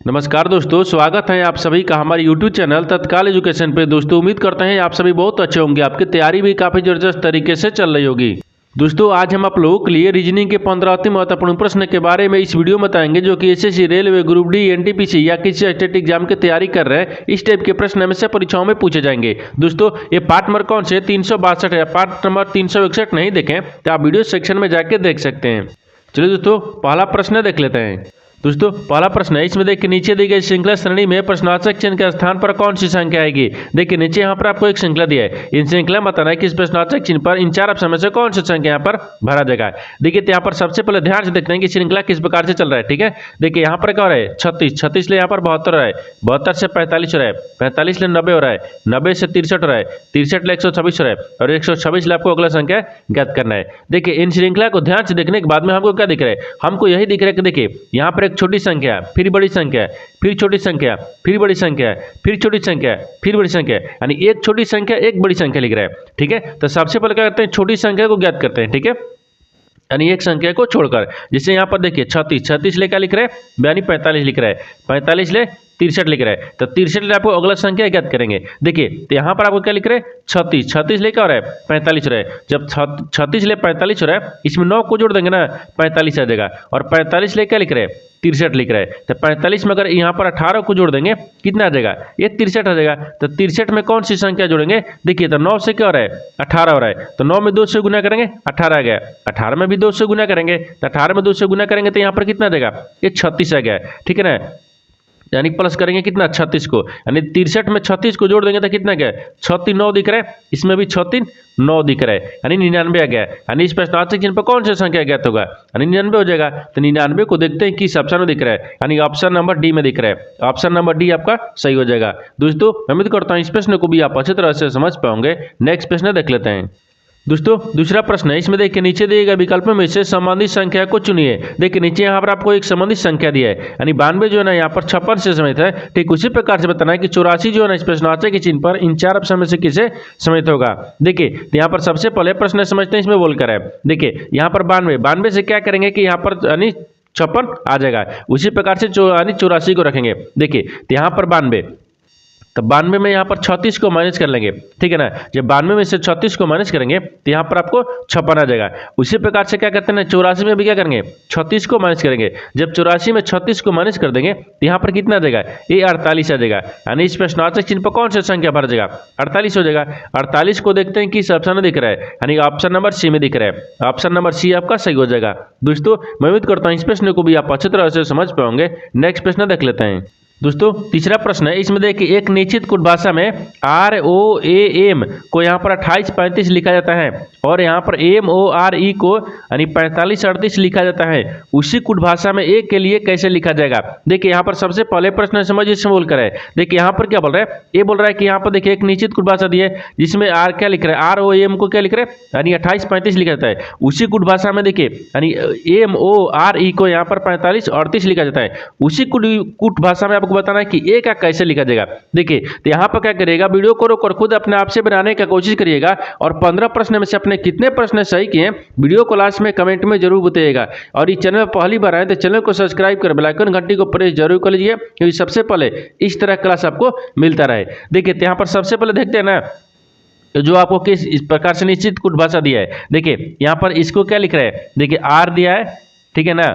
नमस्कार दोस्तों, स्वागत है आप सभी का हमारे YouTube चैनल तत्काल एजुकेशन पे। दोस्तों उम्मीद करते हैं आप सभी बहुत अच्छे होंगे, आपकी तैयारी भी काफ़ी ज़बरदस्त तरीके से चल रही होगी। दोस्तों आज हम आप लोगों के लिए रीजनिंग के 15 अति महत्वपूर्ण प्रश्न के बारे में इस वीडियो में बताएंगे, जो कि SSC, railway, group D, NTPC या किसी स्टेट एग्जाम की तैयारी कर रहे हैं। इस टाइप के प्रश्न हमेशा परीक्षाओं में पूछे जाएंगे। दोस्तों ये पार्ट नंबर कौन से 362 है, पार्ट नंबर 361 नहीं देखें तो आप वीडियो सेक्शन में जाके देख सकते हैं। चलिए दोस्तों पहला प्रश्न देख लेते हैं। दोस्तों पहला प्रश्न है, इसमें देखिए नीचे दी गई श्रृंखला श्रेणी में प्रश्नार्थक चिन्ह के स्थान पर कौन सी संख्या आएगी। देखिए नीचे यहाँ पर आपको एक श्रृंखला दिया है, इन श्रृंखला में बताना है कि इस प्रश्नार्थक चिन्ह पर इन चार ऑप्शन में से कौन सी संख्या यहाँ पर भरा जाएगा। देखिए यहाँ पर सबसे पहले ध्यान से देखते हैं कि श्रृंखला किस प्रकार से चल रहा है। ठीक है, देखिए यहाँ पर क्या हो रहा है 36 ले यहाँ पर 72 हो रहा है, 72 से 45 हो रहा है, 45 ले 90 हो रहा है, 90 से 63 हो रहा है, 63 ले 126 हो रहा है और 126 ले आपको अगला संख्या ज्ञात करना है। देखिए इन श्रृंखला को ध्यान से देखने के बाद में हमको क्या दिख रहा है, हमको यही दिख रहा है कि देखिए यहाँ पर एक छोटी संख्या, फिर बड़ी संख्या, फिर छोटी संख्या, फिर बड़ी संख्या, फिर छोटी संख्या, फिर बड़ी संख्या, यानी एक छोटी संख्या एक बड़ी संख्या लिख रहा है। ठीक है, तो सबसे पहले क्या करते हैं, छोटी संख्या को ज्ञात करते हैं। ठीक है, यानी एक संख्या को छोड़कर, जैसे यहाँ पर देखिए 36 ले क्या लिख रहे हैं, यानी 45 लिख रहा है, 45 ले 63 लिख रहा है, तो 63 ले आपको अगला संख्या ज्ञात करेंगे। देखिए तो यहाँ पर आपको क्या लिख रहे हैं 36 ले क्या हो रहा है 45 हो रहा है, जब 36 ले 45 हो रहा है इसमें 9 को जोड़ देंगे ना 45 आ जाएगा, और 45 ले क्या लिख रहे हैं 63 लिख रहा है, तो 45 में अगर यहाँ पर 18 को जोड़ देंगे कितना आ जाएगा, ये 63 आ जाएगा। तो 63 में कौन सी संख्या जोड़ेंगे, देखिए तो 9 से क्या हो रहा है 18 हो रहा है, तो 9 में 2 से गुना करेंगे 18 आ गया, 18 में भी 2 से गुना करेंगे, तो 18 में 2 से गुना करेंगे तो यहाँ पर कितना आ जाएगा, ये 36 आ गया। ठीक है ना, यानी प्लस करेंगे कितना 36 को, यानी 63 में 36 को जोड़ देंगे तो कितना गया 36 9 दिख रहा है, इसमें भी 36 9 दिख रहा है, यानी 99 आ गया। यानी इस प्रश्नार्थक चिन्ह पर कौन सा संख्या ज्ञात होगा, यानी 99 हो जाएगा। तो 99 को देखते हैं किस ऑप्शन में दिख रहा है, यानी ऑप्शन नंबर डी में दिख रहा है, ऑप्शन नंबर डी आपका सही हो जाएगा। दोस्तों मैं उम्मीद करता हूँ इस प्रश्न को भी आप अच्छी तरह से समझ पाओगे। नेक्स्ट प्रश्न देख लेते हैं। दोस्तों दूसरा प्रश्न है, इसमें देखिए नीचे दिए गए विकल्पों में से संबंधित संख्या को चुनिए। देखिए नीचे यहाँ पर आपको एक संबंधित संख्या दिया है, यानी 92 जो है ना यहाँ पर 56 से समित है। ठीक उसी प्रकार से बताना है कि 84 जो है ना इस प्रश्नार्थक के चिन्ह पर इन चार ऑप्शन में से किसे समित होगा। देखिए तो यहाँ पर सबसे पहले प्रश्न समझते हैं, इसमें बोल कर है। देखिए यहाँ पर 92 से क्या करेंगे कि यहाँ पर यानी 56 आ जाएगा, उसी प्रकार से 84 को रखेंगे। देखिए तो यहाँ पर 92, तो 92 में यहाँ पर 36 को माइनस कर लेंगे। ठीक है ना, जब 92 में से 36 को माइनस करेंगे तो यहाँ पर आपको 56 आ जाएगा। उसी प्रकार से क्या करते हैं 84 में भी क्या करेंगे 36 को माइनस करेंगे, जब 84 में 36 को माइनस कर देंगे तो यहाँ पर कितना आ जाएगा, ये 48 आ जाएगा। यानी इस प्रश्नार्थक चिन्ह पर कौन सा संख्या भर जाएगा 48 हो जाएगा। 48 को देखते हैं किस ऑप्शन में दिख रहा है, यानी ऑप्शन नंबर सी में दिख रहा है, ऑप्शन नंबर सी आपका सही हो जाएगा। दोस्तों मैं उम्मीद करता हूँ इस प्रश्न को भी आप अच्छी तरह से समझ पाओगे। नेक्स्ट प्रश्न देख लेते हैं। दोस्तों तीसरा प्रश्न है, इसमें देखिए एक निश्चित कुट भाषा में ROAM को यहाँ पर 28-35 लिखा जाता है और यहाँ पर MORE को यानी 45-38 लिखा जाता है। उसी कुट भाषा में A के लिए कैसे लिखा जाएगा। देखिए यहाँ पर सबसे पहले प्रश्न समझिए, इसमें बोल कर है। देखिए यहाँ पर क्या बोल रहा है, ये बोल रहा है कि यहाँ पर देखिए एक निश्चित कुट भाषा दी है जिसमें R क्या लिख रहा है, ROAM को क्या लिख रहा है, यानी 28-35 लिखा जाता है। उसी कुट भाषा में देखिए यानी MORE को यहाँ पर 45-38 लिखा जाता है। उसी कुट भाषा में आपको बताना है कि ए का कैसे लिखा जाएगा। देखिए तो यहाँ पर क्या करिएगा, वीडियो को रोक कर खुद अपने आप से बनाने का कोशिश करिएगा और 15 प्रश्न में से अपने कितने प्रश्न सही किए वीडियो को लास्ट में कमेंट में जरूर बताइएगा। और इस चैनल में पहली बार आए तो चैनल को सब्सक्राइब कर बेल आइकन घंटी को प्रेस जरूर कर लीजिए, क्योंकि सबसे पहले इस तरह क्लास आपको मिलता रहे। देखिए तो यहाँ पर सबसे पहले देखते हैं ना, तो जो आपको किस इस प्रकार से निश्चित कुट भाषा दिया है। देखिए यहाँ पर इसको क्या लिख रहा है, देखिए आर दिया है, ठीक है ना,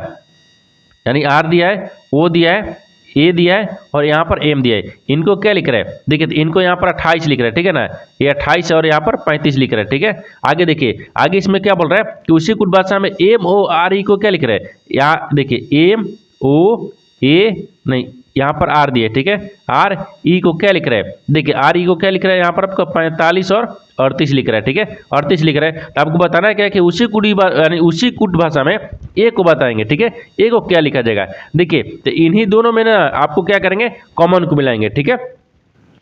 यानी आर दिया है, ओ दिया है, ए दिया है और यहाँ पर एम दिया है। इनको क्या लिख रहा है, देखिए तो इनको यहाँ पर 28 लिख रहा है। ठीक है ना, ये 28 और यहाँ पर 35 लिख रहा है। ठीक है, आगे देखिए, आगे इसमें क्या बोल रहा है कि उसी कुट भाषा में MORE को क्या लिख रहा है, यहाँ देखिए MOA नहीं, यहाँ पर आर दिया है। ठीक है, RE को क्या लिख रहा है, देखिए RE को क्या लिख रहा है, यहाँ पर आपको 45 और 38 लिख रहा है। ठीक है, 38 लिख रहा है। तो आपको बताना है क्या कि उसी कुट भाषा में ए को बताएंगे। ठीक है, ए को क्या लिखा जाएगा। देखिए तो इन्हीं दोनों में ना आपको क्या करेंगे, कॉमन को मिलाएंगे। ठीक है,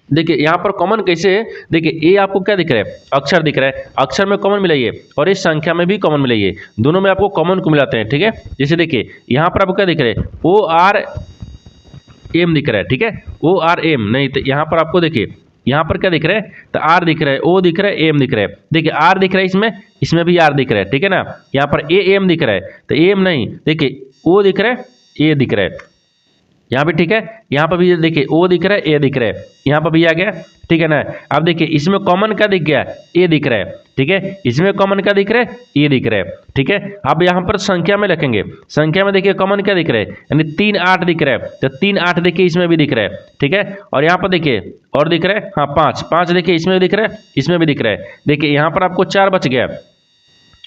देखिए यहाँ पर कॉमन कैसे है, देखिए ए आपको क्या दिख रहा है, अक्षर दिख रहा है, अक्षर में कॉमन मिलाइए और इस संख्या में भी कॉमन मिलाइए, दोनों में आपको कॉमन को मिलाते हैं। ठीक है, जैसे देखिए यहाँ पर आपको क्या दिख रहा है, ORM दिख रहा है। ठीक है, ORM नहीं, तो यहाँ पर आपको देखिए यहाँ पर क्या दिख रहा है, तो आर दिख रहा है, ओ दिख रहा है, एम दिख रहा है। देखिए आर दिख रहा है, इसमें भी आर दिख रहा है। ठीक है ना, यहाँ पर एम दिख रहा है, तो एम नहीं, देखिए ओ दिख रहा है, ए दिख रहा है। यहाँ पे ठीक है, यहाँ पर भी देखिए ओ दिख रहा है, ए दिख रहा है, यहाँ पर भी आ गया, ठीक है ना। अब देखिए इसमें कॉमन क्या दिख गया, ए दिख रहा है, ठीक है, इसमें कॉमन क्या दिख रहा है, ए दिख रहा है, ठीक है। अब यहाँ पर संख्या में रखेंगे, संख्या में देखिए कॉमन क्या दिख रहा है, यानी 3 8 दिख रहा है, तो 3 8 देखिए इसमें भी दिख रहा है, ठीक है। और यहाँ पर देखिए और दिख रहा है, हाँ 5 5 देखिए इसमें भी दिख रहा है, इसमें भी दिख रहा है। देखिए यहाँ पर आपको 4 बच गया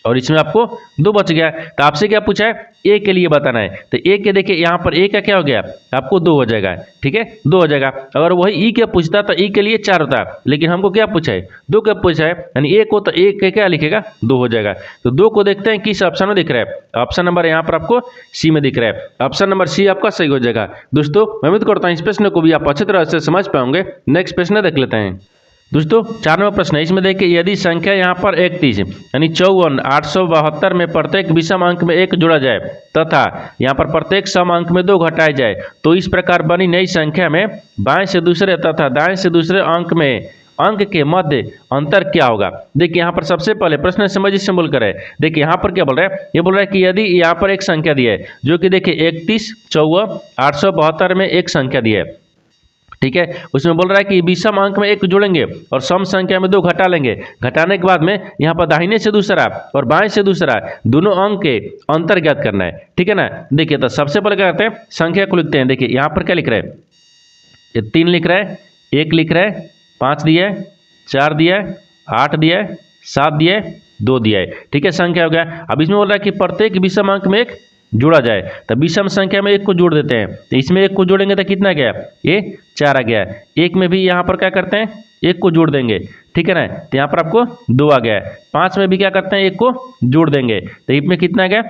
और इसमें आपको 2 बच गया। तो आपसे क्या पूछा है, ए के लिए बताना है, तो ए के देखिए यहाँ पर ए का क्या हो गया, आपको 2 हो जाएगा, ठीक है, 2 हो जाएगा। अगर वही ई के पूछता तो ई के लिए 4 होता, लेकिन हमको क्या पूछा है, 2 का पूछा है, यानी ए को, तो ए के क्या लिखेगा, 2 हो जाएगा। तो 2 को देखते हैं किस ऑप्शन में दिख रहा है, ऑप्शन नंबर यहाँ पर आपको सी में दिख रहा है, ऑप्शन नंबर सी आपका सही हो जाएगा। दोस्तों मैं उम्मीद करता हूँ इस प्रश्न को भी आप अच्छी तरह से समझ पाओगे। नेक्स्ट प्रश्न देख लेते हैं। दोस्तों 4 नंबर प्रश्न है, इसमें देखिए यदि संख्या यहाँ पर 31 यानी 54 872 में प्रत्येक विषम अंक में 1 जोड़ा जाए तथा यहाँ पर प्रत्येक सम अंक में 2 घटाए जाए तो इस प्रकार बनी नई संख्या में बाएं से दूसरे तथा दाएं से दूसरे अंक में अंक के मध्य अंतर क्या होगा। देखिए यहाँ पर सबसे पहले प्रश्न समझिए सिंबल करे। देखिए यहाँ पर क्या बोल रहा है, ये बोल रहा है कि यदि यहाँ पर एक संख्या दी है जो कि देखिए 31 54 872 में एक संख्या दी है, ठीक है, उसमें बोल रहा है कि विषम अंक में 1 जोड़ेंगे और सम संख्या में 2 घटा लेंगे। घटाने के बाद में यहाँ पर दाहिने से दूसरा और बाएं से दूसरा दोनों अंक के अंतर ज्ञात करना है, ठीक है ना। देखिए तो सबसे पहले क्या करते हैं, संख्या को लिखते हैं। देखिए यहाँ पर क्या लिख रहा है, ये 3 लिख रहा है, 1 लिख रहा है, 5 दिया है, 4 दिया है, 8 दिया है, 7 दिया है, 2 दिया है, ठीक है, संख्या हो गया। अब इसमें बोल रहा है कि प्रत्येक विषम अंक में 1 जोड़ा जाए, तो विषम संख्या में 1 को जोड़ देते हैं, तो इसमें 1 को जोड़ेंगे तो कितना गया, ये 4 आ गया। 1 में भी यहाँ पर क्या करते हैं, 1 को जोड़ देंगे, ठीक है ना, तो यहाँ पर आपको 2 आ गया। 5 में भी क्या करते हैं, 1 को जोड़ देंगे, तो इसमें कितना आ गया,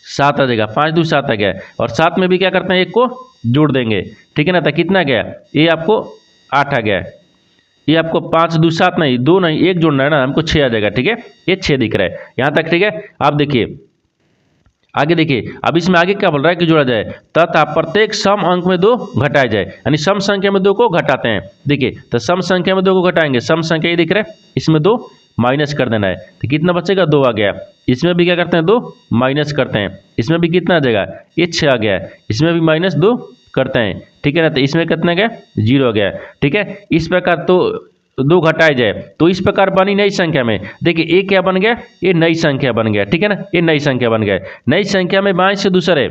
7 आ जाएगा, 5 2 7 आ गया। और 7 में भी क्या करते हैं, 1 को जोड़ देंगे, ठीक है ना, तो कितना गया, ये आपको 8 आ गया। ये आपको 5 2 7 नहीं, 2 नहीं, 1 जोड़ना है ना, हमको 6 आ जाएगा, ठीक है, ये 6 दिख रहा है यहाँ तक, ठीक है। आप देखिए आगे देखिए, अब इसमें आगे क्या बोल रहा है कि जोड़ा जाए तथा प्रत्येक सम अंक में 2 घटाया जाए, यानी सम संख्या में 2 को घटाते हैं। देखिए तो सम संख्या में 2 को घटाएंगे, सम संख्या ये दिख रहा है, इसमें 2 माइनस कर देना है, तो कितना बचेगा, 2 आ गया। इसमें भी क्या करते हैं, 2 माइनस करते हैं, इसमें भी कितना आ जाएगा, ये 6 आ गया। इसमें भी -2 करते हैं, ठीक है ना, तो इसमें कितना गया, 0 आ गया, ठीक है। इस प्रकार तो 2 घटाए जाए तो इस प्रकार बनी नई संख्या में, देखिए ये क्या बन गया, ये नई संख्या बन गया, ठीक है ना, ये नई संख्या बन गया। नई संख्या में बाएं से दूसरे,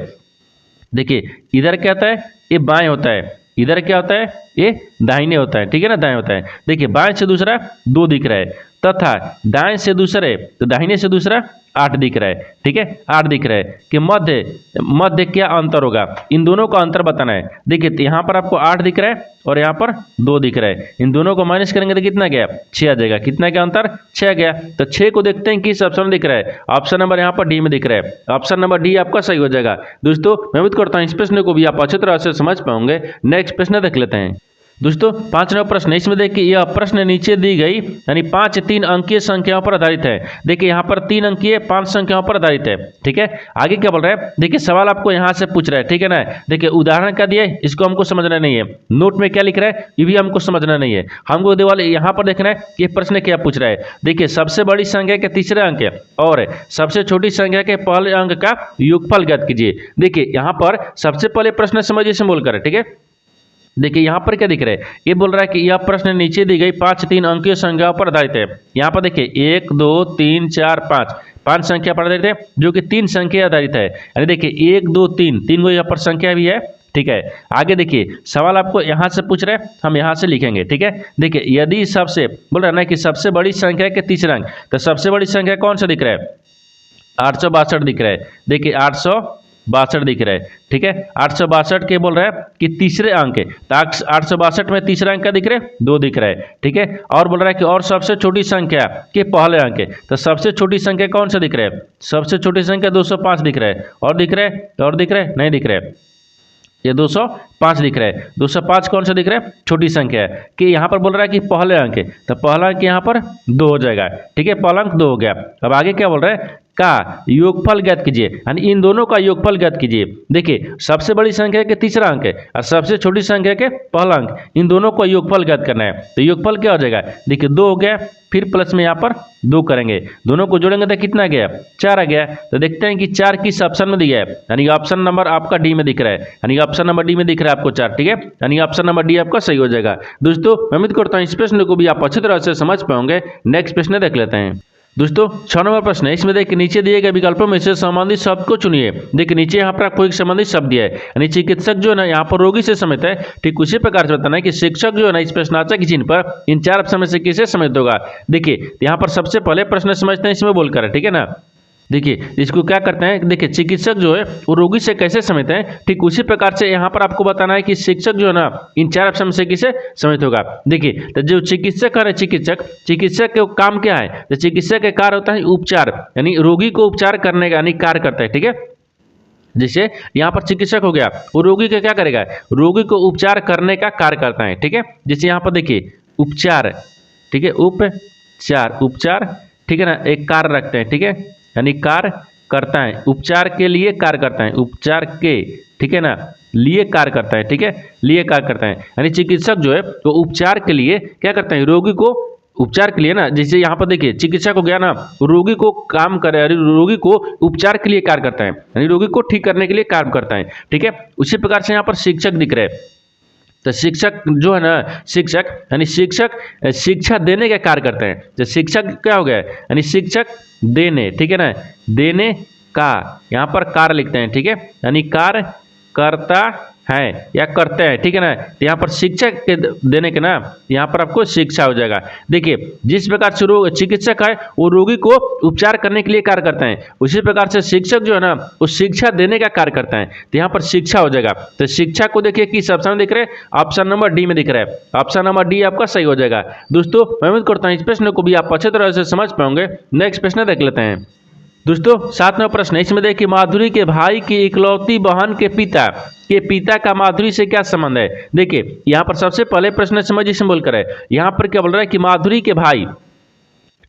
देखिए इधर क्या होता है, ये बाएं होता है, इधर क्या होता है, ये दाहिने होता है, ठीक है ना, दाएं होता है। देखिए बाएं से दूसरा 2 दिख रहा है तथा दाएं से दूसरे, तो दाहिने से दूसरा 8 दिख रहा है, ठीक है, 8 दिख रहा है कि मध्य क्या अंतर होगा, इन दोनों का अंतर बताना है। देखिए यहाँ पर आपको 8 दिख रहा है और यहाँ पर 2 दिख रहा है, इन दोनों को माइनस करेंगे तो कितना गया, 6 आ जाएगा। कितना क्या अंतर, 6 गया। तो 6 को देखते हैं किस ऑप्शन में दिख रहा है, ऑप्शन नंबर यहाँ पर डी में दिख रहा है, ऑप्शन नंबर डी आपका सही हो जाएगा। दोस्तों मैं उम्मीद करता हूँ इस प्रश्न को भी आप अच्छी तरह से समझ पाओगे। नेक्स्ट प्रश्न देख लेते हैं। दोस्तों 5 नंबर प्रश्न, इसमें देखिए यह प्रश्न नीचे दी गई यानी 5 3 अंकीय संख्याओं पर आधारित है। देखिए यहाँ पर 3 अंकीय 5 संख्याओं पर आधारित है, ठीक है। आगे क्या बोल रहा है, देखिए सवाल आपको यहाँ से पूछ रहा है, ठीक है ना। देखिए उदाहरण क्या दिया है, इसको हमको समझना नहीं है, नोट में क्या लिख रहा है ये भी हमको समझना नहीं है, हमको देवाल यहाँ पर देखना है कि प्रश्न क्या पूछ रहा है। देखिए सबसे बड़ी संख्या के तीसरे अंक और सबसे छोटी संख्या के पहले अंक का योगफल ज्ञात कीजिए। देखिए यहाँ पर सबसे पहले प्रश्न समझिए सिंबल करें, ठीक है। देखिए यहाँ पर क्या दिख रहा है, ये बोल रहा है कि यह प्रश्न नीचे दी गई 5 3 अंकीय संख्याओं पर आधारित है। यहाँ पर देखिए 1 2 3 4 5 संख्या पर आधारित है, जो कि 3 संख्या आधारित है। यानी देखिए 1 2 3 को यहाँ पर संख्या भी है, ठीक है। आगे देखिए सवाल आपको यहाँ से पूछ रहे हैं, हम यहाँ से लिखेंगे, ठीक है। देखिए यदि सबसे बोल रहा है ना कि सबसे बड़ी संख्या के तीसरे अंक, तो सबसे बड़ी संख्या कौन सा दिख रहा है, 862 दिख रहा है। देखिए 862 दिख रहा है, ठीक है। 862 के बोल रहा है कि तीसरे अंक है, तो 862 में तीसरा अंक क्या दिख रहा है, 2 दिख रहा है, ठीक है। और बोल रहा है कि और सबसे छोटी संख्या के पहले अंक है, तो सबसे छोटी संख्या कौन सा दिख रहा है, सबसे छोटी संख्या 205 दिख रहा है। और दिख रहा है, और दिख रहा है, नहीं दिख रहा है, ये 205 दिख रहा है। 205 कौन सा दिख रहा है, छोटी संख्या है। कि यहाँ पर बोल रहा है कि पहले अंक है, तो पहला अंक यहाँ पर 2 हो जाएगा, ठीक है, पहला अंक 2 हो गया। अब आगे क्या बोल रहा है का योगफल ज्ञात कीजिए, यानी इन दोनों का योगफल ज्ञात कीजिए। देखिए सबसे बड़ी संख्या के तीसरा अंक है और सबसे छोटी संख्या के पहला अंक, इन दोनों का योगफल ज्ञात करना है। तो योगफल क्या हो जाएगा, देखिए 2 हो गया, फिर प्लस में यहाँ पर 2 करेंगे, दोनों को जोड़ेंगे तो कितना गया, 4 आ गया। तो देखते हैं कि 4 किस ऑप्शन में दिया है, यानी ऑप्शन नंबर आपका डी में दिख रहा है, यानी ऑप्शन नंबर डी में दिख रहा है आपको 4, ठीक है, यानी ऑप्शन नंबर डी आपका सही हो जाएगा। दोस्तों मैं उम्मीद करता हूँ इस प्रश्न को भी आप अच्छी तरह से समझ पाओगे। नेक्स्ट प्रश्न देख लेते हैं। दोस्तों 6 नंबर प्रश्न है, इसमें देखिए नीचे दिए गए विकल्पों में से संबंधित शब्द को चुनिए। देखिए नीचे यहाँ पर आपको एक संबंधित शब्द दिया है, यानी चिकित्सक जो है ना यहाँ पर रोगी से समित है, ठीक उसी प्रकार से बताना है कि शिक्षक जो है ना इस प्रश्नार्थ की चिन्ह पर इन 4 ऑप्शन में से किसे समित होगा। देखिए यहाँ पर सबसे पहले प्रश्न समझते हैं इसमें बोलकर, ठीक है ना। देखिए इसको क्या करते हैं, देखिए चिकित्सक जो है वो रोगी से कैसे समित है, ठीक उसी प्रकार से यहाँ पर आपको बताना है कि शिक्षक जो है ना इन 4 ऑप्शन से किसे समित होगा। देखिए तो जो चिकित्सक है, चिकित्सक के काम क्या है, तो चिकित्सक का कार्य होता है उपचार, यानी रोगी को उपचार करने का यानी कार्य करता है, ठीक है। जैसे यहाँ पर चिकित्सक हो गया, वो रोगी का क्या करेगा, रोगी को उपचार करने का कार्य करता है, ठीक है। जैसे यहाँ पर देखिए उपचार, ठीक है, उपचार, ठीक है ना, एक कार्य रखते हैं, ठीक है, यानी कार्य करता है, उपचार के लिए कार्य करता है, उपचार के, ठीक है ना, लिए कार्य करता है, ठीक है, लिए कार्य करता है, यानी चिकित्सक जो है तो उपचार के लिए क्या करता है, रोगी को उपचार के लिए ना, जैसे यहाँ पर देखिए चिकित्सक हो गया ना, रोगी को काम करे, रोगी को उपचार के लिए कार्य करता है, यानी रोगी को ठीक करने के लिए काम करता है, ठीक है। उसी प्रकार से यहाँ पर शिक्षक दिख रहे हैं, तो शिक्षक जो है ना, शिक्षक यानी शिक्षक शिक्षा देने का कार्य करते हैं। तो शिक्षक क्या हो गया, यानी शिक्षक देने, ठीक है ना, देने का यहाँ पर कार्य लिखते हैं, ठीक है, यानी कार्य करता है या करते हैं, ठीक है ना। तो यहाँ पर शिक्षक के देने के ना यहाँ पर आपको शिक्षा हो जाएगा। देखिए जिस प्रकार से चिकित्सक है वो रोगी को उपचार करने के लिए कार्य करते हैं, उसी प्रकार से शिक्षक जो है ना वो शिक्षा देने का कार्य करता है, तो यहाँ पर शिक्षा हो जाएगा। तो शिक्षा को देखिए किस ऑप्शन में दिख रहे हैं, ऑप्शन नंबर डी में दिख रहा है, ऑप्शन नंबर डी आपका सही हो जाएगा। दोस्तों मैं उम्मीद करता हूँ इस प्रश्न को भी आप अच्छे तरह से समझ पाओगे। नेक्स्ट प्रश्न देख लेते हैं। दोस्तों 7वां प्रश्न है, इसमें देखिए माधुरी के भाई की इकलौती बहन के पिता का माधुरी से क्या संबंध है। देखिए यहाँ पर सबसे पहले प्रश्न समझ इसमें बोलकर है, यहाँ पर क्या बोल रहा है कि माधुरी के भाई,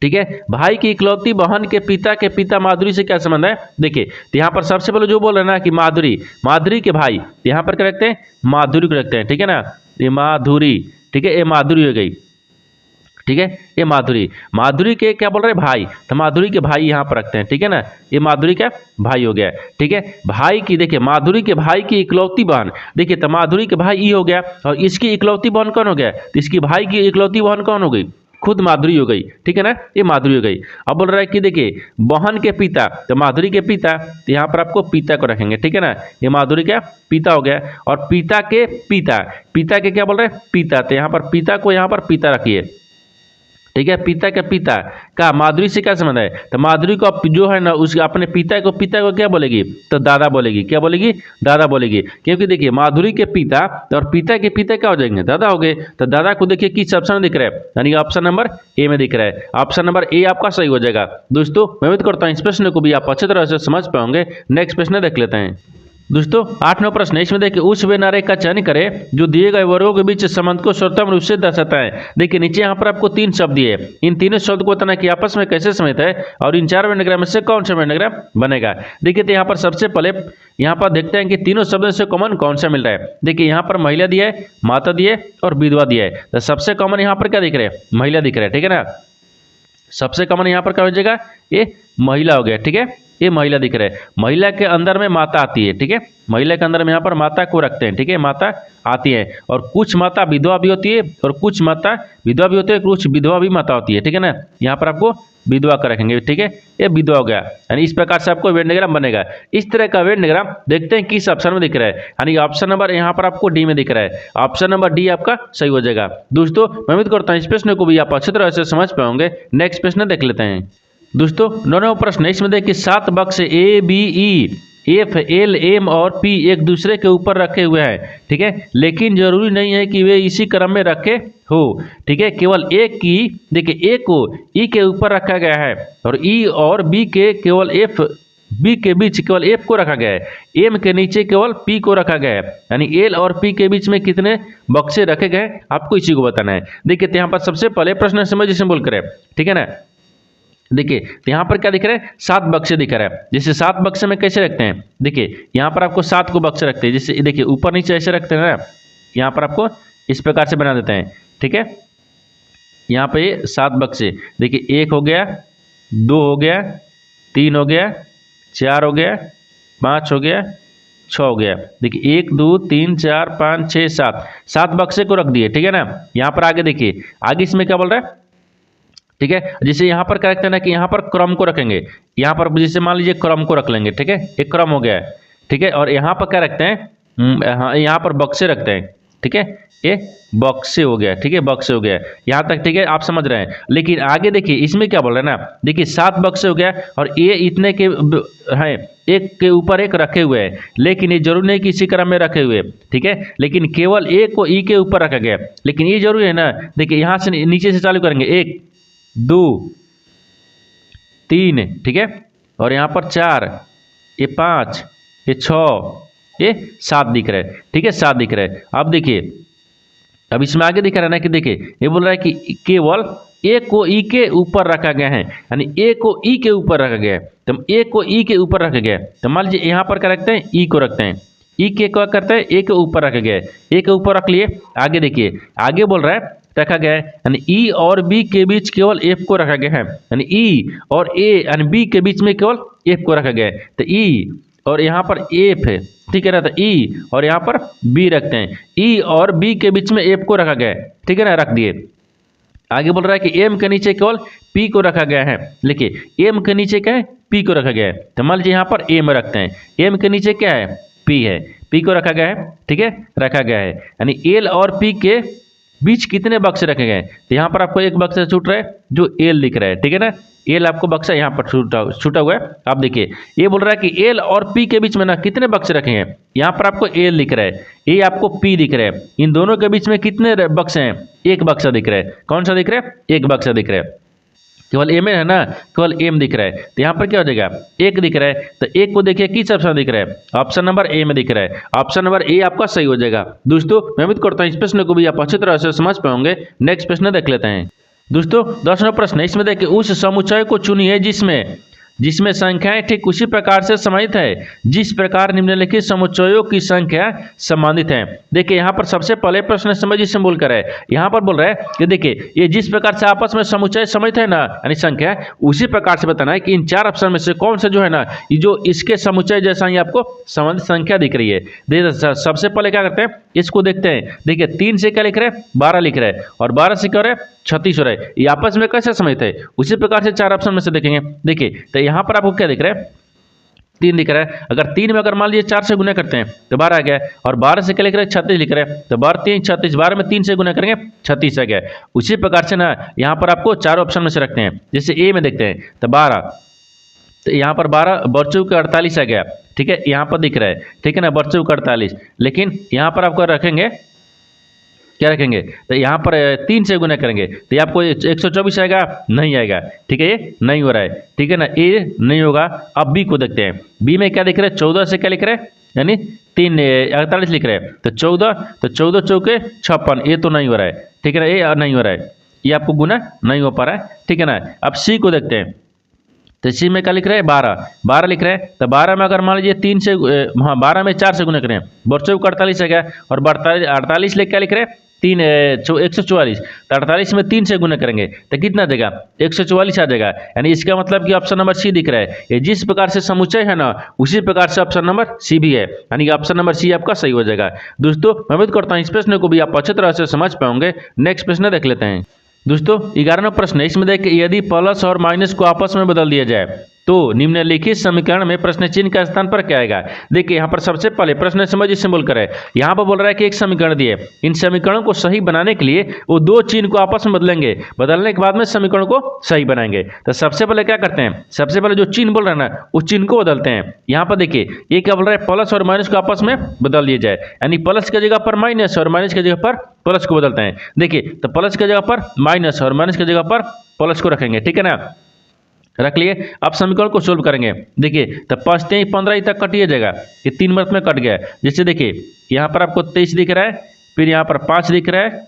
ठीक है, भाई की इकलौती बहन के पिता माधुरी से क्या संबंध है। देखिए तो यहाँ पर सबसे पहले जो बोल रहे हैं ना कि माधुरी के भाई, तो यहाँ पर क्या रखते हैं, माधुरी को रखते हैं, ठीक है ना, ये माधुरी, ठीक है, ये माधुरी हो गई, ठीक है, ये माधुरी के क्या बोल रहे हैं, भाई, तो माधुरी के भाई यहाँ पर रखते हैं, ठीक है ना, ये माधुरी का भाई हो गया, ठीक है। भाई की, देखिए माधुरी के भाई की इकलौती बहन, देखिए तो माधुरी के भाई ये हो गया, और इसकी इकलौती बहन कौन हो गया, तो इसकी भाई की इकलौती बहन कौन हो गई, खुद माधुरी हो गई, ठीक है ना, ये माधुरी हो गई। अब बोल रहा है कि देखिए बहन के पिता, तो माधुरी के पिता, तो यहाँ पर आपको पिता को रखेंगे, ठीक है ना, ये माधुरी का पिता हो गया, और पिता के क्या बोल रहे हैं, पिता, तो यहाँ पर पिता को यहाँ पर पिता रखिए, ठीक है। पिता के पिता का माधुरी से क्या संबंध है, तो माधुरी को जो है ना उसके अपने पिता को क्या बोलेगी, तो दादा बोलेगी, क्या बोलेगी, दादा बोलेगी, क्योंकि देखिए माधुरी के पिता और पिता के पिता क्या हो जाएंगे, दादा हो गए। तो दादा को देखिए किस ऑप्शन में दिख रहा है, यानी ऑप्शन नंबर ए में दिख रहा है, ऑप्शन नंबर ए आपका सही हो जाएगा। दोस्तों मैं उम्मीद करता हूँ इस प्रश्न को भी आप अच्छी तरह से समझ पाओगे। नेक्स्ट प्रश्न देख लेते हैं। दोस्तों 8वां प्रश्न है, इसमें देखिए उस वे नारे का चयन करें जो दिए गए वर्गों के बीच संबंध को सर्वोत्तम रूप से दर्शाता है। देखिए नीचे यहाँ पर आपको 3 शब्द दिए, इन तीनों शब्द को बताना कि आपस में कैसे समित है और इन 4 वेंडग्राम में से कौन सा वेंडग्राम बनेगा। देखिए तो यहाँ पर सबसे पहले यहाँ पर देखते हैं कि तीनों शब्दों से कॉमन कौन सा मिल रहा है। देखिए यहाँ पर महिला दिया है, माता दिया है और विधवा दिया है, तो सबसे कॉमन यहाँ पर क्या दिख रहा है, महिला दिख रहा है, ठीक है ना, सबसे कॉमन यहाँ पर क्या हो जाएगा, ये महिला हो गया, ठीक है, ये महिला दिख रहा है। महिला के अंदर में माता आती है, ठीक है, महिला के अंदर में यहाँ पर माता को रखते हैं, ठीक है, माता आती है, और कुछ माता विधवा भी होती है और कुछ माता विधवा भी होती है, कुछ विधवा भी माता होती है, ठीक है ना, यहाँ पर आपको विधवा का रखेंगे, ठीक है, ये विधवा हो गया, यानी इस प्रकार से आपको वेन डायग्राम बनेगा। इस तरह का वेन डायग्राम देखते हैं किस ऑप्शन में दिख रहा है, यानी ऑप्शन नंबर यहाँ पर आपको डी में दिख रहा है, ऑप्शन नंबर डी आपका सही हो जाएगा। दोस्तों मैं उम्मीद करता हूँ इस प्रश्न को भी आप अच्छी तरह से समझ पाओगे। नेक्स्ट प्रश्न देख लेते हैं। दोस्तों 9वां प्रश्न है, इसमें देखिए 7 बक्स A B E F L M और पी एक दूसरे के ऊपर रखे हुए हैं, ठीक है, लेकिन जरूरी नहीं है कि वे इसी क्रम में रखे हो, ठीक है, केवल एक की, देखिए ए को ई के ऊपर रखा गया है और ई और बी के केवल एफ बी के बीच केवल एफ को रखा गया है, एम के नीचे केवल पी को रखा गया है, यानी एल और पी के बीच में कितने बक्से रखे गए आपको इसी को बताना है। देखिए यहाँ पर सबसे पहले प्रश्न समझ जिसमें बोल कर, ठीक है ना, देखिए तो यहाँ पर क्या दिख रहा है, 7 बक्से दिख रहा है। जैसे 7 बक्से में कैसे रखते हैं, देखिए यहाँ पर आपको 7 को बक्से रखते हैं, जैसे देखिए ऊपर नीचे ऐसे रखते हैं ना, यहाँ पर आपको इस प्रकार से बना देते हैं। ठीक है, यहाँ पे 7 बक्से, देखिए 1 हो गया, 2 हो गया, 3 हो गया, 4 हो गया, 5 हो गया, 6 हो गया। देखिए 1 2 3 4 5 6 7, 7 बक्से को रख दिए। ठीक है ना, यहाँ पर आगे देखिए, आगे इसमें क्या बोल रहा है। ठीक है, जैसे यहाँ पर क्या रखते हैं ना कि यहाँ पर क्रम को रखेंगे, यहाँ पर जैसे मान लीजिए क्रम को रख लेंगे। ठीक है, एक क्रम हो गया है। ठीक है, और यहाँ पर क्या रखते हैं, हाँ यहाँ पर बक्से रखते हैं। ठीक है, ये बक्से हो गया। ठीक है, बक्से हो गया यहाँ तक। ठीक है, आप समझ रहे हैं। लेकिन आगे देखिए इसमें क्या बोल रहे हैं ना, देखिए 7 बक्से हो गया और ये इतने के हैं, एक के ऊपर एक रखे हुए हैं, लेकिन ये जरूरी नहीं कि इसी क्रम में रखे हुए। ठीक है, लेकिन केवल एक को ई के ऊपर रखा गया, लेकिन ये जरूरी है ना। देखिए यहाँ से नीचे से चालू करेंगे, 1 2 3, ठीक है, और यहाँ पर 4, ये 5, ये 6, ये 7 दिख रहा है। ठीक है, 7 दिख रहा है। अब देखिए, अब इसमें आगे दिख रहा है ना कि देखिए ये बोल रहा है कि केवल ए को ई के ऊपर रखा गया है, यानी ए को ई के ऊपर रखा गया है। तो ए को ई के ऊपर रखा गया है, तो मान लीजिए यहाँ पर क्या रखते हैं, ई को रखते हैं, ई के क्या करते हैं, ए के ऊपर रखा गया है, ए के ऊपर रख लिए। आगे देखिए, आगे बोल रहा है रखा गया है, यानी ई और बी के बीच केवल एफ को रखा गया है, यानी ई और ए यानी बी के बीच में केवल एफ को रखा गया है। तो ई और यहाँ पर एफ है, ठीक है ना, तो ई और यहाँ पर बी रखते हैं, ई और बी के बीच में एफ को रखा गया है। ठीक है ना, रख दिए। आगे बोल रहा है कि एम के नीचे केवल पी को रखा गया है। देखिए एम के नीचे क्या है, पी को रखा गया है। तो मान लीजिए यहाँ पर एम रखते हैं, एम के नीचे क्या है, पी है, पी को रखा गया है। ठीक है, रखा गया है, यानी एल और पी के बीच कितने बक्से रखे गए। तो यहाँ पर आपको एक बक्सा छूट रहा है जो एल दिख रहा है। ठीक है ना, एल आपको बक्सा यहाँ पर छूटा हुआ है। आप देखिए ये बोल रहा है कि एल और पी के बीच में ना कितने बक्से रखे हैं। यहाँ पर आपको एल दिख रहा है, ये आपको पी दिख रहा है, इन दोनों के बीच में कितने बक्से हैं, एक बक्सा दिख रहा है। कौन सा दिख रहा है, एक बक्सा दिख रहा है। केवल एम है ना, केवल एम दिख रहा है। तो यहाँ पर क्या हो जाएगा, एक दिख रहा है। तो एक को देखिए किस ऑप्शन दिख रहा है, ऑप्शन नंबर ए में दिख रहा है। ऑप्शन नंबर ए आपका सही हो जाएगा। दोस्तों मैं उम्मीद करता हूँ इस प्रश्न को भी आप अच्छी तरह से समझ पाओगे। नेक्स्ट प्रश्न देख लेते हैं। दोस्तों 10वां प्रश्न है, इसमें देखिए उस समुच्चय को चुनिए जिसमें संख्याएं ठीक उसी प्रकार से समाहित है जिस प्रकार निम्नलिखित समुच्चयों की संख्या संबंधित है। देखिए यहाँ पर सबसे पहले प्रश्न समझिए सिंबल कर है। यहाँ पर बोल रहा है कि देखिए ये जिस प्रकार से आपस में समुच्चय समाहित है ना, यानी संख्या, उसी प्रकार से बताना है कि इन 4 ऑप्शन में से कौन सा जो है ना, ये जो इसके समुच्चय जैसा ही आपको संबंधित संख्या दिख रही है। देखिए सबसे पहले क्या करते हैं, इसको देखते हैं। देखिए 3 से क्या लिख रहे हैं, 12 लिख रहे हैं, और 12 से क्या हो रहा है, 36 हो रहा है। ये आपस में कैसे समाहित है, उसी प्रकार से 4 ऑप्शन में से देखेंगे। देखिए तो यहाँ पर आपको क्या दिख रहा है, 3 दिख रहा है। अगर 3 में अगर मान लीजिए 4 से गुना करते हैं तो 12 आ गया, और 12 से क्या लिख रहे हैं, 36 लिख रहे हैं, तो 12 3 36, 12 में 3 से गुना करेंगे 36 आ गया। उसी प्रकार से ना यहाँ पर आपको 4 ऑप्शन में से रखते हैं। जैसे ए में देखते हैं तो 12, तो यहाँ पर 12 बच्चों का 48 आ गया। ठीक है, यहाँ पर दिख रहा है, ठीक है ना, बच्चों का 48। लेकिन यहाँ पर आपको रखेंगे, क्या रखेंगे, तो यहाँ पर 3 से गुना करेंगे तो ये आपको 124 आएगा, नहीं आएगा। ठीक है, ये नहीं हो रहा है। ठीक है ना, ये नहीं होगा। अब बी को देखते हैं। बी में क्या दिख रहा है, 14 से क्या लिख रहे हैं, यानी 3 48 लिख रहे हैं, तो 14 चौके 56, ये तो नहीं हो रहा है। ठीक है ना, ये नहीं हो रहा है, ये आपको गुना नहीं हो पा रहा है। ठीक है ना, अब सी को देखते हैं। तो इसी में क्या लिख रहे हैं, 12 लिख रहे हैं। तो 12 में अगर मान लीजिए 3 से, हाँ 12 में 4 से गुना करें, बच्चों को 48 आ गया, और 48 ले क्या लिख रहे हैं, 144। तो 48 में 3 से गुना करेंगे तो कितना देगा, 144 आ जाएगा। यानी इसका मतलब कि ऑप्शन नंबर सी दिख रहा है। ये जिस प्रकार से समुच्चय है ना, उसी प्रकार से ऑप्शन नंबर सी भी है, यानी ऑप्शन नंबर सी आपका सही हो जाएगा। दोस्तों मैं उम्मीद करता हूँ इस प्रश्न को भी आप अच्छी तरह से समझ पाओगे। नेक्स्ट प्रश्न देख लेते हैं। दोस्तों 11वां प्रश्न है, इसमें देखिए यदि प्लस और माइनस को आपस में बदल दिया जाए तो निम्नलिखित समीकरण में प्रश्न चिन्ह का स्थान पर क्या आएगा। देखिए यहाँ पर सबसे पहले प्रश्न समझिए सिंबल कर है। यहाँ पर बोल रहा है कि एक समीकरण दिए, इन समीकरणों को सही बनाने के लिए वो 2 चिन्ह को आपस में बदलेंगे, बदलने के बाद में समीकरण को सही बनाएंगे। तो सबसे पहले क्या करते हैं, सबसे पहले जो चिन्ह बोल रहे हैं ना, उस चिन्ह को बदलते हैं। यहाँ पर देखिए ये क्या बोल रहा है, प्लस और माइनस को आपस में बदल दिया जाए, यानी प्लस की जगह पर माइनस और माइनस की जगह पर प्लस को बदलते हैं। देखिए तो प्लस की जगह पर माइनस और माइनस की जगह पर प्लस को रखेंगे। ठीक है ना, रख लिए। अब समीकरण को सोल्व करेंगे। देखिए तो 5 3 15 तक कटिए जाएगा, ये 3 मिनट में कट गया। जैसे देखिए यहाँ पर आपको 23 दिख रहा है, फिर यहाँ पर 5 दिख रहा है,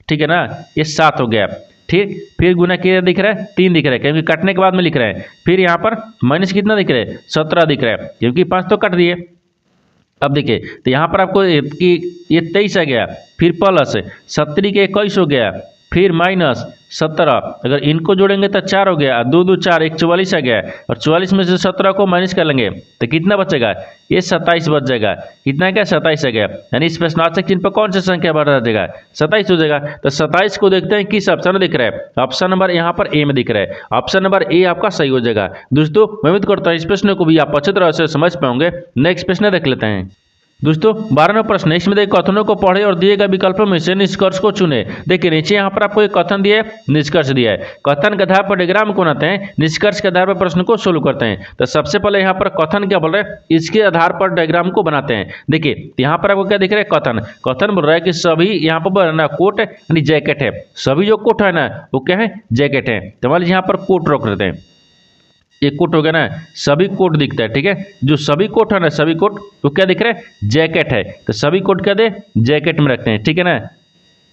ठीक है ना, ये 7 हो गया। ठीक, फिर गुना कितना दिख रहा है 3 दिख रहा है क्योंकि कटने के बाद में लिख रहे हैं। फिर यहाँ पर माइनस कितना दिख रहा है 17 दिख रहा है क्योंकि 5 तो कट दिए। अब देखिए तो यहाँ पर आपको कि ये 23 आ गया, फिर प्लस 70 के 21 हो गया, फिर माइनस 17, अगर इनको जोड़ेंगे तो 4 हो गया, 2 2 4 1 44 आ गया, और 44 में से 17 को माइनस कर लेंगे तो कितना बचेगा, ये 27 बच जाएगा। कितना क्या 27 आ गया, यानी इस प्रश्नार्थक चिन्ह पर कौन सा संख्या बढ़ जाएगा 27 हो जाएगा। तो 27 को देखते हैं किस ऑप्शन में दिख रहा है। ऑप्शन नंबर यहाँ पर ए में दिख रहा है, ऑप्शन नंबर ए आपका सही हो जाएगा। दोस्तों मैं उम्मीद करता हूँ इस प्रश्न को भी आप अच्छी तरह से समझ पाओगे। नेक्स्ट प्रश्न देख लेते हैं। दोस्तों 12वां प्रश्न, इसमें देखिए कथनों को पढ़े और दिए गए विकल्पों में से निष्कर्ष को चुने। देखिए नीचे यहाँ पर आपको एक कथन दिया है, निष्कर्ष दिया है। कथन के आधार पर डायग्राम को बनाते हैं, निष्कर्ष के आधार पर प्रश्न को सोल्व करते हैं। तो सबसे पहले यहाँ पर कथन क्या बोल रहे हैं, इसके आधार पर डायग्राम को बनाते हैं। देखिए यहाँ पर आपको क्या दिख रहा है, कथन। कथन बोल रहा है कि सभी यहाँ पर ना कोट यानी जैकेट है, सभी जो कोट है ना वो क्या है जैकेट है। तो मान लीजिए यहाँ पर कोट रख देते हैं, एक कोट हो गया ना, सभी कोट दिखता है, ठीक है। जो सभी कोट है ना, सभी कोट वो क्या दिख रहा है जैकेट है, तो सभी कोट क्या दे जैकेट में रखते हैं, ठीक है ना।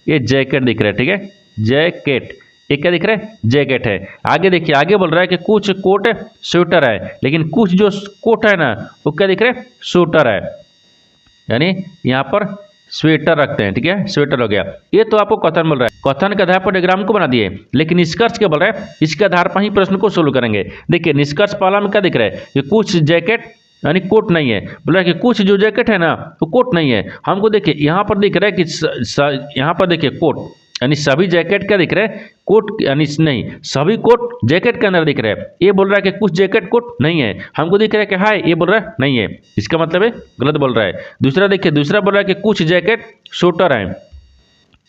ये जैकेट दिख रहा है, ठीक है जैकेट, ये क्या दिख रहा है जैकेट है। आगे देखिए, आगे बोल रहा है कि कुछ कोट स्वेटर है, लेकिन कुछ जो कोट है ना वो क्या दिख रहा है स्वेटर है, यानी यहाँ पर स्वेटर रखते हैं, ठीक है स्वेटर हो गया। ये तो आपको कथन बोल रहा है, कथन के आधार पर डायग्राम को बना दिए, लेकिन निष्कर्ष क्या बोल रहा है, इसके आधार पर ही प्रश्न को सोल्व करेंगे। देखिए निष्कर्ष पहला में क्या दिख रहा है कि कुछ जैकेट यानी कोट नहीं है, बोल रहा है कि कुछ जो जैकेट है ना वो कोट नहीं है। हमको देखिए यहाँ पर दिख रहा है कि यहाँ पर देखिए कोट यानी सभी जैकेट क्या दिख रहा है कोट यानी नहीं, सभी कोट जैकेट के अंदर दिख रहा है। ये बोल रहा है कि कुछ जैकेट कोट नहीं है, हमको दिख रहा है कि हाय, ये बोल रहा है नहीं है, इसका मतलब है गलत बोल रहा है। दूसरा देखिए, दूसरा बोल रहा है कि कुछ जैकेट स्वेटर है,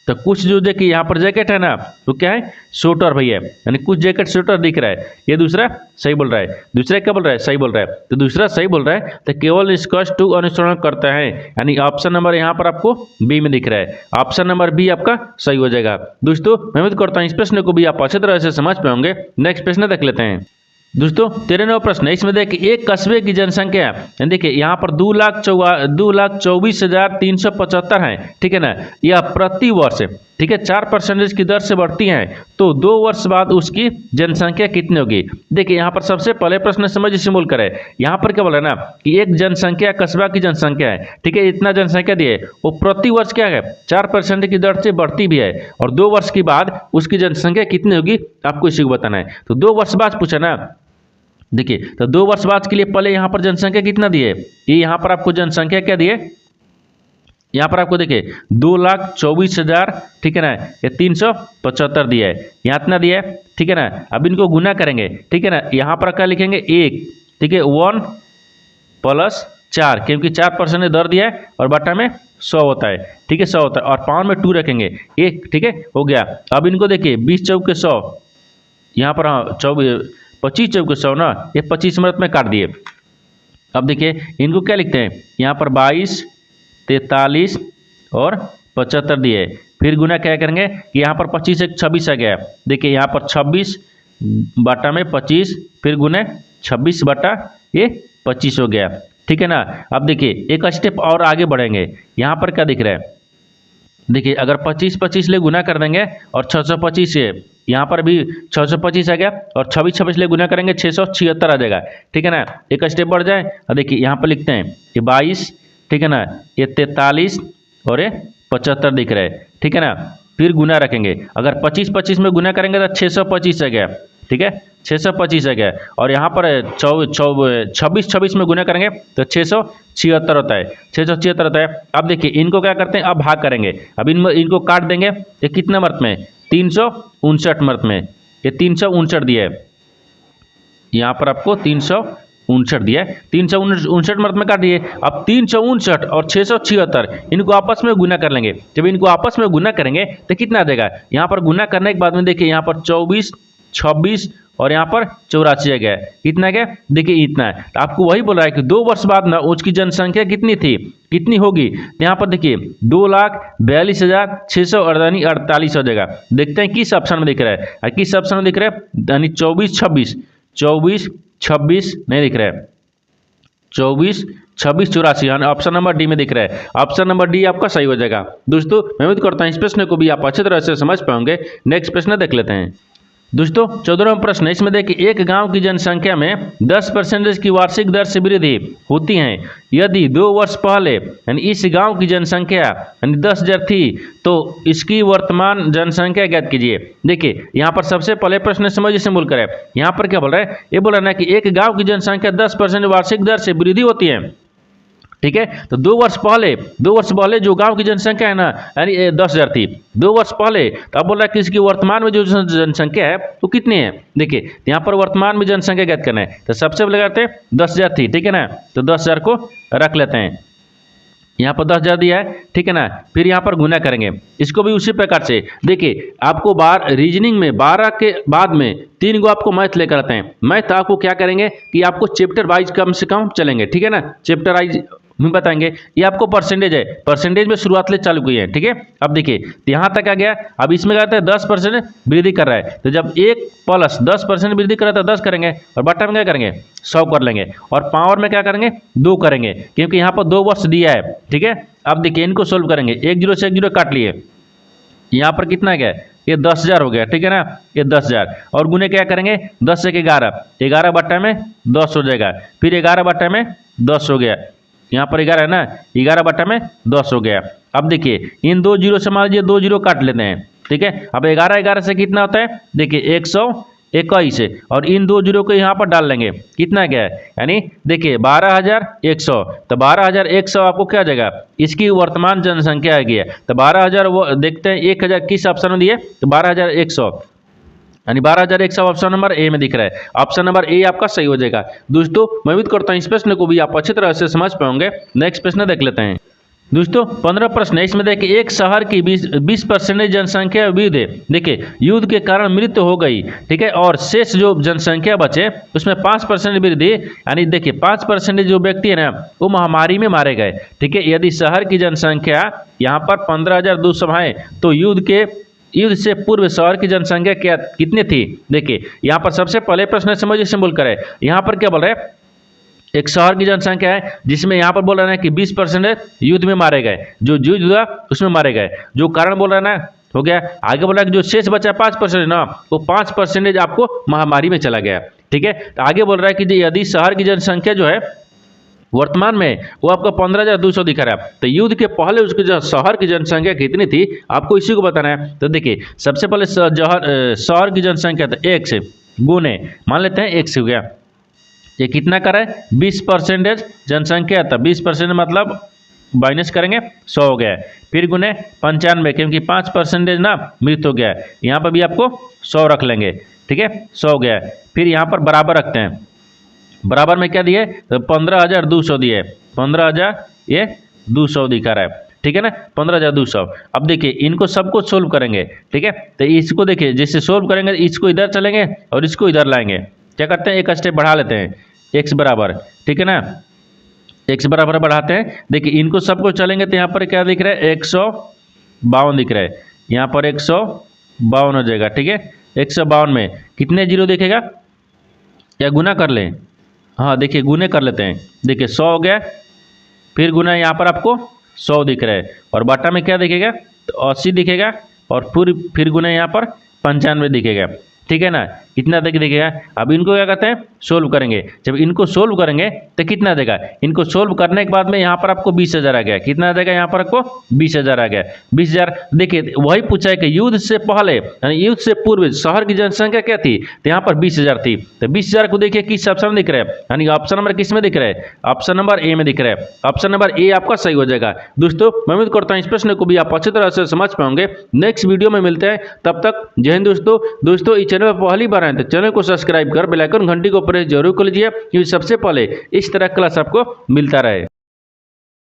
तो कुछ जो देखिए यहाँ पर जैकेट है ना तो क्या है स्वेटर भैया, यानी कुछ जैकेट स्वेटर दिख रहा है। ये दूसरा सही बोल रहा है, दूसरा क्या बोल रहा है सही बोल रहा है, तो दूसरा सही बोल रहा है। तो केवल निष्कर्ष 2 अनुसरण करता है, यानी ऑप्शन नंबर यहाँ पर आपको बी में दिख रहा है, ऑप्शन नंबर बी आपका सही हो जाएगा। दोस्तों मैं उम्मीद करता हूँ इस प्रश्न को भी आप अच्छी तरह से समझ पाओगे। नेक्स्ट प्रश्न देख लेते हैं। दोस्तों 13वां प्रश्न है, इसमें देखिए एक कस्बे की जनसंख्या देखिए यहाँ पर 2,24,375 है, ठीक है ना। यह प्रति वर्ष ठीक है 4% की दर से बढ़ती है, तो 2 वर्ष बाद उसकी जनसंख्या कितनी होगी। देखिए यहाँ पर सबसे पहले प्रश्न समझ सिमुल करे, यहाँ पर क्या बोला ना कि एक जनसंख्या कस्बा की जनसंख्या है, ठीक है इतना जनसंख्या दिए, वो प्रति वर्ष क्या है 4% की दर से बढ़ती भी है, और 2 वर्ष के बाद उसकी जनसंख्या कितनी होगी आपको इसी को बताना है। तो 2 वर्ष बाद पूछा ना, देखिए तो 2 वर्ष बाद के लिए पहले यहाँ पर जनसंख्या कितना दिए, ये यहाँ पर आपको जनसंख्या क्या दिए, यहाँ पर आपको देखिए 2,24,000 ठीक है ना, ये 375 दिया है, यहाँ इतना दिया है, ठीक है ना। अब इनको गुना करेंगे, ठीक है ना, यहाँ पर क्या लिखेंगे 1, ठीक है 1 + 4, क्योंकि 4% दर दिया है और बटा में 100 होता है, ठीक है 100 होता है, और पावर में 2 रखेंगे 1, ठीक है हो गया। अब इनको देखिए 20 चौके 100, यहाँ पर हाँ 25 चौके 100 ना, ये 25 मिनट में काट दिए। अब देखिए इनको क्या लिखते हैं, यहाँ पर 22, 43 और 75 दिए, फिर गुना क्या करेंगे कि यहाँ पर 25 एक 26 आ गया, देखिए यहाँ पर 26 बटा में 25, फिर गुने 26 बटा ये 25 हो गया, ठीक है ना। अब देखिए एक स्टेप और आगे बढ़ेंगे, यहाँ पर क्या दिख रहा है, देखिए अगर 25 ले गुना कर देंगे और 625 से यहाँ पर भी 625 आ गया, और 26 ले गुना करेंगे 676 आ जाएगा, ठीक है ना। एक स्टेप बढ़ जाए, और देखिए यहाँ पर लिखते हैं ये 22, ठीक है ना, ये 43 और ये 75 दिख रहा है, ठीक है ना। फिर गुना रखेंगे, अगर 25 में गुना करेंगे तो 625 आ गया, ठीक है 625 आ गया, और यहाँ पर 26 में गुना करेंगे तो 676 होता है, 676 होता है। अब देखिए इनको क्या करते हैं, अब भाग करेंगे, अब इनको काट देंगे, ये कितना मर्त में 359 मर्त में, ये 359 दिया है, यहाँ पर आपको 359 दिया है, 359 मर्त में काट दिए। अब 359 और 676 इनको आपस में गुना कर लेंगे, जब इनको आपस में गुना करेंगे तो कितना आ जाएगा, यहाँ पर गुना करने के बाद में देखिए यहाँ पर 24, 26 और यहाँ पर 84 आ गया, कितना गया देखिए इतना है। तो आपको वही बोल रहा है कि 2 वर्ष बाद ना उसकी जनसंख्या कितनी थी कितनी होगी, तो यहाँ पर देखिए 2,42,648 हो जाएगा। देखते हैं किस ऑप्शन में दिख रहा है, किस ऑप्शन में दिख रहा है, यानी 24, 26 नहीं दिख रहा है, 24, 26, 84, यानी ऑप्शन नंबर डी में दिख रहा है। ऑप्शन नंबर डी आपका सही हो जाएगा। दोस्तों मैं उम्मीद करता हूँ इस प्रश्न को भी आप अच्छी तरह से समझ पाएंगे। नेक्स्ट प्रश्न देख लेते हैं। दोस्तों 14वां प्रश्न है, इसमें देखिए एक गांव की जनसंख्या में 10% की वार्षिक दर से वृद्धि होती है यदि 2 वर्ष पहले यानी इस गांव की जनसंख्या यानी 10,000 थी तो इसकी वर्तमान जनसंख्या ज्ञात कीजिए। देखिए यहाँ पर सबसे पहले प्रश्न समझिए सिंपल करें। यहाँ पर क्या बोल रहा है, ये बोल रहा है कि एक गाँव की जनसंख्या 10% वार्षिक दर से वृद्धि होती है, ठीक है। तो 2 वर्ष पहले जो गांव की जनसंख्या है ना यानी 10,000 थी 2 वर्ष पहले, तो अब बोल रहा है कि इसकी वर्तमान में जो जनसंख्या है वो कितनी है। देखिए यहाँ पर वर्तमान में जनसंख्या ज्ञात करना है, तो सबसे पहले करते हैं 10,000 थी, ठीक है ना। तो 10,000 को रख लेते हैं, यहाँ पर 10,000 दिया है, ठीक है ना। फिर यहाँ पर गुना करेंगे, इसको भी उसी प्रकार से। देखिए आपको रीजनिंग में 12 के बाद में 3 गो आपको मैथ लेकर आते हैं। मैथ आपको क्या करेंगे कि आपको चैप्टर वाइज कम से कम चलेंगे, ठीक है ना। चैप्टर वाइज हम बताएंगे। ये आपको परसेंटेज है, परसेंटेज में शुरुआत ले चालू की है, ठीक है। अब देखिए यहाँ तक आ गया, अब इसमें कहते हैं 10% वृद्धि कर रहा है, तो जब 1 प्लस 10% वृद्धि कर रहा है तो 10 करेंगे और बटा में क्या करेंगे 100 कर लेंगे और पावर में क्या करेंगे 2 करेंगे, क्योंकि यहाँ पर 2 वर्ष दिया है, ठीक है। अब देखिए इनको सोल्व करेंगे, 1 0 से 1 0 काट लिए, यहाँ पर कितना गया ये 10,000 हो गया, ठीक है ना। ये 10,000 और गुने क्या करेंगे 10 से 11 बट्टा में 10 हो जाएगा, फिर 11 बट्टा में 10 हो गया, यहाँ पर 11 है ना, 11 बट्टा में 10 हो गया। अब देखिए इन 2 जीरो से मान लीजिए 2 जीरो काट लेते हैं, ठीक है। अब 11 से कितना होता है, देखिए 121 है और इन 2 जीरो को यहाँ पर डाल लेंगे, कितना गया है यानी देखिए 12,100। तो 12,100 आपको क्या जाएगा, इसकी वर्तमान जनसंख्या आ गया। तो 12,000 वो देखते हैं 1,000 किस ऑप्शन में दिए, तो 12,100 यानी 12,100 ऑप्शन नंबर ए में दिख रहा है। ऑप्शन नंबर ए आपका सही हो जाएगा। दोस्तों मैं उम्मीद करता हूँ इस प्रश्न को भी आप अच्छी तरह से समझ पाएंगे। नेक्स्ट प्रश्न देख लेते हैं। दोस्तों 15 प्रश्न है, इसमें देखिए एक शहर की 20% जनसंख्या वृद्धि देखिए युद्ध के कारण मृत्यु हो गई, ठीक है, और शेष जो जनसंख्या बचे उसमें 5% वृद्धि यानी देखिए 5% जो व्यक्ति है ना वो महामारी में मारे गए, ठीक है। यदि शहर की जनसंख्या यहाँ पर 15,200 है तो युद्ध से पूर्व शहर की जनसंख्या क्या कितनी थी। देखिए यहाँ पर सबसे पहले प्रश्न समझिए सिंपल करें। यहाँ पर क्या बोल रहे हैं, एक शहर की जनसंख्या है जिसमें यहाँ पर बोल रहे हैं कि 20% युद्ध में मारे गए, जो युद्ध हुआ उसमें मारे गए, जो कारण बोल रहे हैं ना हो गया। आगे बोला कि जो शेष बचा 5% ना वो 5% आपको महामारी में चला गया, ठीक है। तो आगे बोल रहा है कि यदि शहर की जनसंख्या जो है वर्तमान में वो आपको 15,200 दिखा रहा है, तो युद्ध के पहले उसकी जो शहर की जनसंख्या कितनी थी आपको इसी को बताना है। तो देखिए सबसे पहले शहर की जनसंख्या तो 1 से गुने मान लेते हैं 1 से हो गया, ये कितना कर रहा है 20% जनसंख्या, तो 20% मतलब माइनस करेंगे 100 हो गया, फिर गुने 95 क्योंकि 5% ना मृत हो गया, यहाँ पर भी आपको 100 रख लेंगे, ठीक है 100 हो गया। फिर यहाँ पर बराबर रखते हैं, बराबर में क्या दिए तो 15,200 दिए, 15,200 दिखा रहा है, ठीक है ना 15,200। अब देखिए इनको सबको सोल्व करेंगे, ठीक है। तो इसको देखिए जैसे सोल्व करेंगे इसको इधर चलेंगे और इसको इधर लाएंगे, क्या करते हैं एक स्टेप बढ़ा लेते हैं x बराबर, ठीक है ना, x बराबर बढ़ाते हैं। देखिए इनको सबको चलेंगे तो यहाँ पर क्या दिख रहा है 152 दिख रहा है, यहाँ पर 152 हो जाएगा, ठीक है। 152 में कितने जीरो दिखेगा, या गुना कर लें, हाँ देखिए गुने कर लेते हैं, देखिए 100 हो गया, फिर गुना यहाँ पर आपको 100 दिख रहा है और बाटा में क्या दिखेगा तो 80 दिखेगा और फिर गुना यहाँ पर 95 दिखेगा, ठीक है ना, इतना तक दिखेगा। अब इनको क्या करते हैं सोल्व करेंगे, जब इनको सोल्व करेंगे तो कितना देगा, इनको सोल्व करने के बाद में यहाँ पर आपको 20,000 आ गया, कितना आ जाएगा यहाँ पर आपको 20,000 आ गया। 20,000 देखिए वही पूछा है कि युद्ध से पहले यानी युद्ध से पूर्व शहर की जनसंख्या क्या थी, तो यहाँ पर 20,000 थी। तो 20,000 को देखिए किस ऑप्शन में दिख रहा है, यानी ऑप्शन नंबर किस में दिख रहा है, ऑप्शन नंबर ए में दिख रहा है। ऑप्शन नंबर ए आपका सही हो जाएगा। दोस्तों मैं उम्मीद करता हूँ इस प्रश्न को भी आप अच्छी तरह से समझ पाएंगे। नेक्स्ट वीडियो में मिलते हैं, तब तक जय हिंद। दोस्तों इस चैनल पर पहली बार आए तो चैनल को सब्सक्राइब कर बेल आइकन घंटी को प्रेस जरूर कर लीजिए, क्योंकि सबसे पहले इस तरह क्लास आपको मिलता रहे।